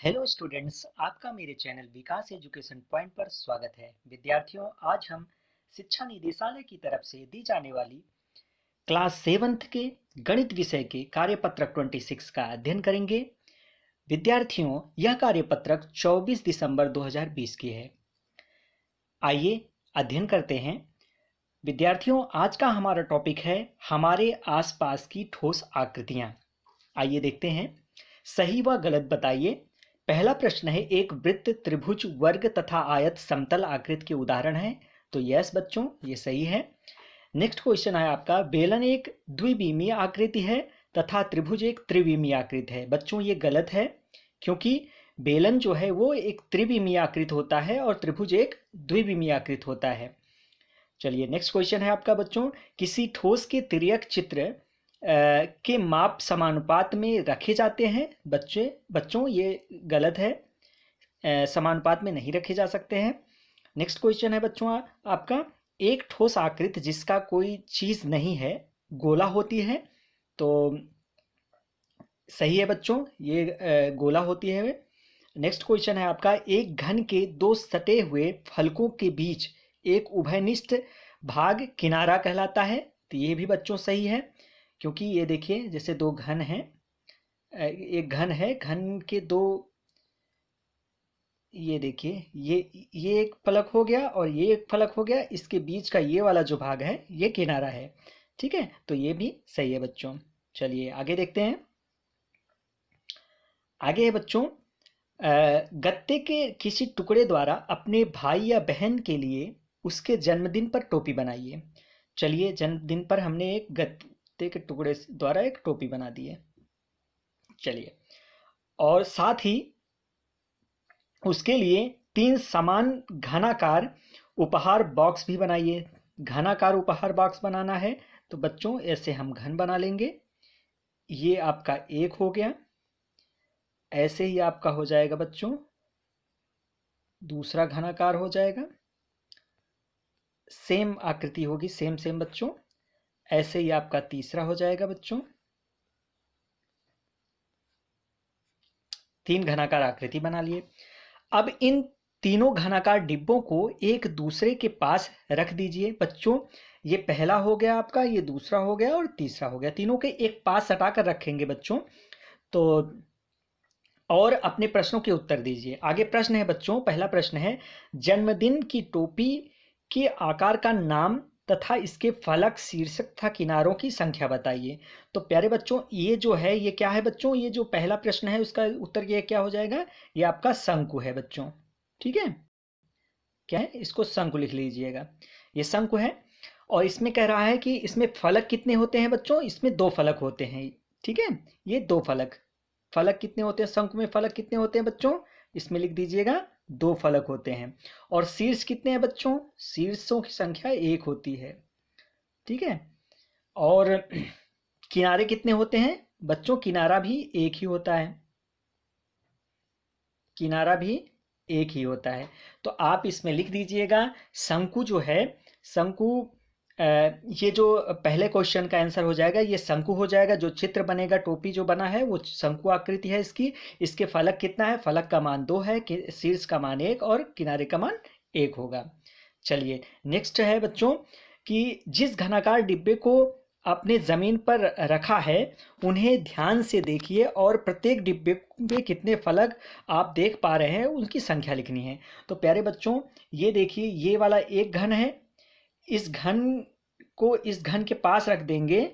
Hello students, आपका मेरे channel विकास education point पर स्वागत है। विद्यार्थियों, आज हम शिक्षा निदेशालय की तरफ से दी जाने वाली क्लास 7th के गणित विषय के कार्यपत्रक 26 का अध्ययन करेंगे। विद्यार्थियों, यह कार्यपत्रक 24 दिसंबर 2020 की है। आइए अध्ययन करते हैं। विद्यार्थियों, आज का हमारा टॉपिक है हमारे आसपास की ठोस आकृतियां। आइए देखते हैं। सही व गलत बताइए। पहला प्रश्न है, एक वृत्त, त्रिभुज, वर्ग तथा आयत समतल आकृति के उदाहरण है। तो यस बच्चों, ये सही है। नेक्स्ट क्वेश्चन है आपका, बेलन एक द्विविमीय आकृति है तथा त्रिभुज एक त्रिविमीय आकृति है। बच्चों ये गलत है, क्योंकि बेलन जो है वो एक त्रिविमीय आकृति होता है और त्रिभुज एक द्विविमीय आकृति होता है। चलिए नेक्स्ट क्वेश्चन है आपका बच्चों, किसी ठोस के तिर्यक चित्र के माप समानुपात में रखे जाते हैं। बच्चों ये गलत है, समानुपात में नहीं रखे जा सकते हैं। नेक्स्ट क्वेश्चन है बच्चों आपका, एक ठोस आकृति जिसका कोई चीज नहीं है गोला होती है। तो सही है बच्चों, ये गोला होती है। नेक्स्ट क्वेश्चन है आपका, एक घन के दो सटे हुए फलकों के बीच एक उभयनिष्ठ भाग किनारा कहलाता है। तो ये भी बच्चों सही है, क्योंकि ये देखिए जैसे दो घन हैं, एक घन है, घन के दो, ये देखिए ये एक फलक हो गया और ये एक फलक हो गया, इसके बीच का ये वाला जो भाग है ये किनारा है। ठीक है, तो ये भी सही है बच्चों। चलिए आगे देखते हैं। आगे है बच्चों, गत्ते के किसी टुकड़े द्वारा अपने भाई या बहन के लिए उसके जन्मदिन पर टोपी बनाइए। चलिए, जन्मदिन पर हमने एक गत्ते के टुकड़े द्वारा एक टोपी बना दी है। चलिए, और साथ ही उसके लिए 3 समान घनाकार उपहार बॉक्स भी बनाइए। घनाकार उपहार बॉक्स बनाना है तो बच्चों ऐसे हम घन बना लेंगे। ये आपका एक हो गया, ऐसे ही आपका हो जाएगा बच्चों दूसरा घनाकार हो जाएगा, सेम आकृति होगी, सेम सेम बच्चों। ऐसे ही आपका तीसरा हो जाएगा बच्चों। 3 घनाकार आकृति बना लिए। अब इन तीनों घनाकार डिब्बों को एक दूसरे के पास रख दीजिए। बच्चों ये पहला हो गया आपका, ये दूसरा हो गया और तीसरा हो गया, तीनों के एक पास सटाकर रखेंगे बच्चों। तो और अपने प्रश्नों के उत्तर दीजिए। आगे प्रश्न है बच्चों, पहला प्रश्न है, जन्मदिन की टोपी के आकार का नाम तथा इसके फलक, शीर्षक तथा किनारों की संख्या बताइए। तो प्यारे बच्चों ये जो है ये क्या है बच्चों, ये जो पहला प्रश्न है उसका उत्तर ये क्या हो जाएगा, ये आपका शंकु है बच्चों। ठीक है, क्या है, इसको शंकु लिख लीजिएगा, ये शंकु है। और इसमें कह रहा है कि इसमें फलक कितने होते हैं बच्चों, इसमें 2 फलक होते हैं। ठीक है, ये 2 फलक, फलक कितने होते हैं शंकु में, फलक कितने होते हैं बच्चों, इसमें लिख दीजिएगा 2 फलक होते हैं। और शीर्ष कितने हैं बच्चों, शीर्षों की संख्या 1 होती है। ठीक है, और किनारे कितने होते हैं बच्चों, किनारा भी एक ही होता है, किनारा भी एक ही होता है। तो आप इसमें लिख दीजिएगा शंकु जो है, शंकु, ये जो पहले क्वेश्चन का आंसर हो जाएगा ये शंकु हो जाएगा। जो चित्र बनेगा, टोपी जो बना है वो शंकु आकृति है इसकी। इसके फलक कितना है, फलक का मान 2 है, शीर्ष का मान 1 और किनारे का मान 1 होगा। चलिए नेक्स्ट है बच्चों, कि जिस घनाकार डिब्बे को आपने जमीन पर रखा है उन्हें ध्यान से देखिए और प्रत्येक डिब्बे में कितने फलक आप देख पा रहे हैं उनकी संख्या लिखनी है। तो प्यारे बच्चों ये देखिए, ये वाला एक घन है, इस घन को इस घन के पास रख देंगे,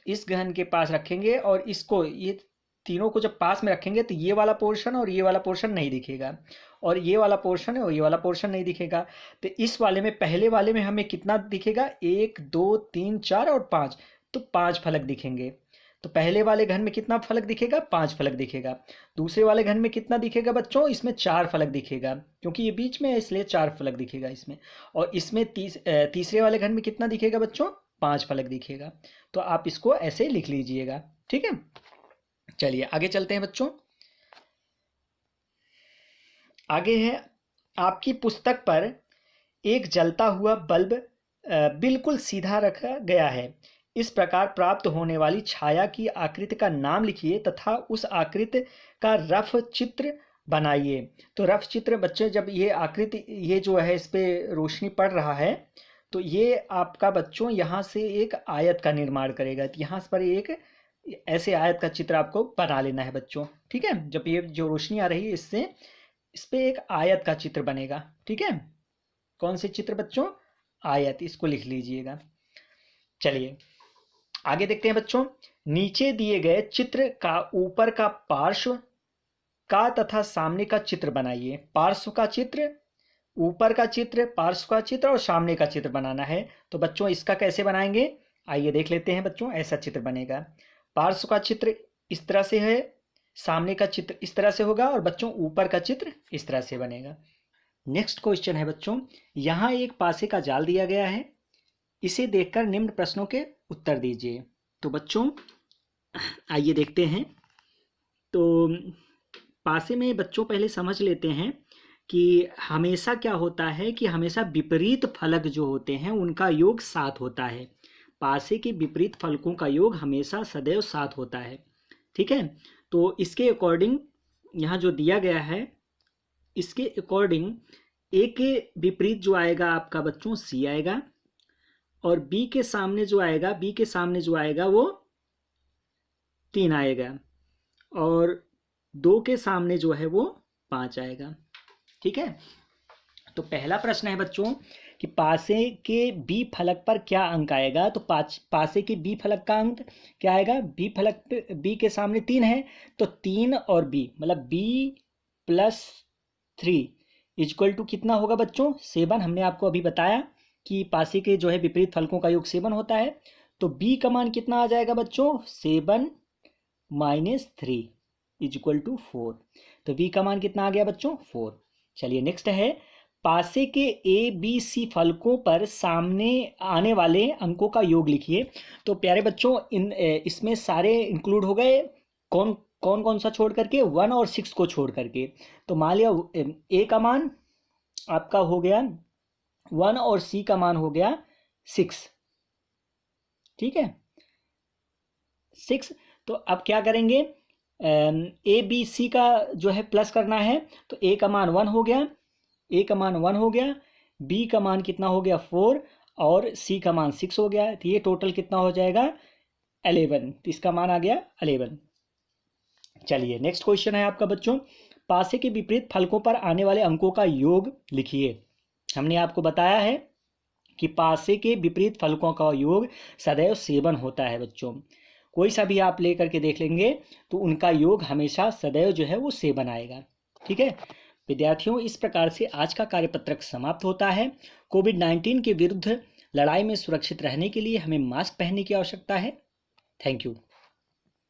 इस घन के पास रखेंगे और इसको, ये तीनों को जब पास में रखेंगे तो ये वाला पोर्शन और ये वाला पोर्शन नहीं दिखेगा, और ये वाला पोर्शन है और ये वाला पोर्शन नहीं दिखेगा। तो इस वाले में, पहले वाले में हमें कितना दिखेगा, 1 2 3 4 और 5, तो 5 फलक दिखेंगे। तो पहले वाले घन में कितना फलक दिखेगा, 5 फलक दिखेगा। दूसरे वाले घन में कितना दिखेगा बच्चों, इसमें 4 फलक दिखेगा, क्योंकि ये बीच में है इसलिए 4 फलक दिखेगा इसमें। और इसमें तीसरे वाले घन में कितना दिखेगा बच्चों, 5 फलक दिखेगा। तो आप इसको ऐसे लिख लीजिएगा। ठीक है, चलिए आगे चलते हैं बच्चों। आगे है, आपकी पुस्तक पर एक जलता हुआ बल्ब बिल्कुल सीधा रखा गया है। इस प्रकार प्राप्त होने वाली छाया की आकृति का नाम लिखिए तथा उस आकृति का रफ चित्र बनाइए। तो रफ चित्र बच्चे, जब ये आकृति, ये जो है इस पे रोशनी पड़ रहा है, तो ये आपका बच्चों यहाँ से एक आयत का निर्माण करेगा। तो यहाँ पर एक ऐसे आयत का चित्र आपको बना लेना है बच्चों, ठीक है। जब ये जो रोशनी आ रही है इससे, इस पे एक आयत का चित्र बनेगा, ठीक है। कौन से चित्र बच्चों? आयत, इसको लिख लीजिएगा। चलिए आगे देखते हैं बच्चों। नीचे दिए गए चित्र का ऊपर का पार्श्व का तथा सामने का चित्र बनाइए। पार्श्व का चित्र, ऊपर का चित्र, पार्श्व का चित्र और सामने का चित्र बनाना है। तो बच्चों इसका कैसे बनाएंगे, आइए देख लेते हैं बच्चों। ऐसा चित्र बनेगा, पार्श्व का चित्र इस तरह से है, सामने का चित्र इस तरह से होगा, और बच्चों ऊपर का चित्र इस तरह से बनेगा। नेक्स्ट क्वेश्चन है बच्चों, यहाँ एक पासे का जाल दिया गया है, इसे देखकर निम्न प्रश्नों के उत्तर दीजिए। तो बच्चों आइए देखते हैं। तो पासे में बच्चों पहले समझ लेते हैं कि हमेशा क्या होता है कि हमेशा विपरीत फलक जो होते हैं उनका योग 7 होता है। पासे के विपरीत फलकों का योग हमेशा सदैव 7 होता है, ठीक है। तो इसके अकॉर्डिंग यहाँ जो दिया गया है, इसके अकॉर्डिंग ए के विपरीत जो आएगा आपका बच्चों सी आएगा, और बी के सामने जो आएगा, बी के सामने जो आएगा वो 3 आएगा, और 2 के सामने जो है वो 5 आएगा, ठीक है। तो पहला प्रश्न है बच्चों कि पासे के बी फलक पर क्या अंक आएगा। तो पासे के बी फलक का अंक क्या आएगा, बी फलक पे बी के सामने 3 है, तो 3 और बी मतलब बी प्लस 3 इक्वल टू कितना होगा बच्चों, 7। हमने आपको अभी बताया कि पासे के जो है विपरीत फलकों का योग 7 होता है। तो बी का मान कितना आ जाएगा बच्चों, 7 माइनस 3 इक्वल टू 4। तो बी का मान कितना आ गया बच्चों, 4। चलिए नेक्स्ट है, पासे के ए बी सी फलकों पर सामने आने वाले अंकों का योग लिखिए। तो प्यारे बच्चों इसमें सारे इंक्लूड हो गए, कौन कौन कौन सा छोड़ करके, 1 और 6 को छोड़ करके। तो मान लिया ए का मान आपका हो गया 1 और सी का मान हो गया 6, ठीक है 6। तो अब क्या करेंगे, ए बी सी का जो है प्लस करना है। तो ए का मान 1 हो गया, ए का मान 1 हो गया, बी का मान कितना हो गया 4, और सी का मान 6 हो गया। तो ये टोटल कितना हो जाएगा 11। तो इसका मान आ गया 11। चलिए नेक्स्ट क्वेश्चन है आपका बच्चों, पासे के विपरीत फलकों पर आने वाले अंकों का योग लिखिए। हमने आपको बताया है कि पासे के विपरीत फलकों का योग सदैव 7 होता है बच्चों। कोई सा भी आप लेकर के देख लेंगे तो उनका योग हमेशा सदैव जो है वो 7 आएगा, ठीक है विद्यार्थियों। इस प्रकार से आज का कार्यपत्रक समाप्त होता है। कोविड-19 के विरुद्ध लड़ाई में सुरक्षित रहने के लिए हमें मास्क पहनने की आवश्यकता है। Thank you.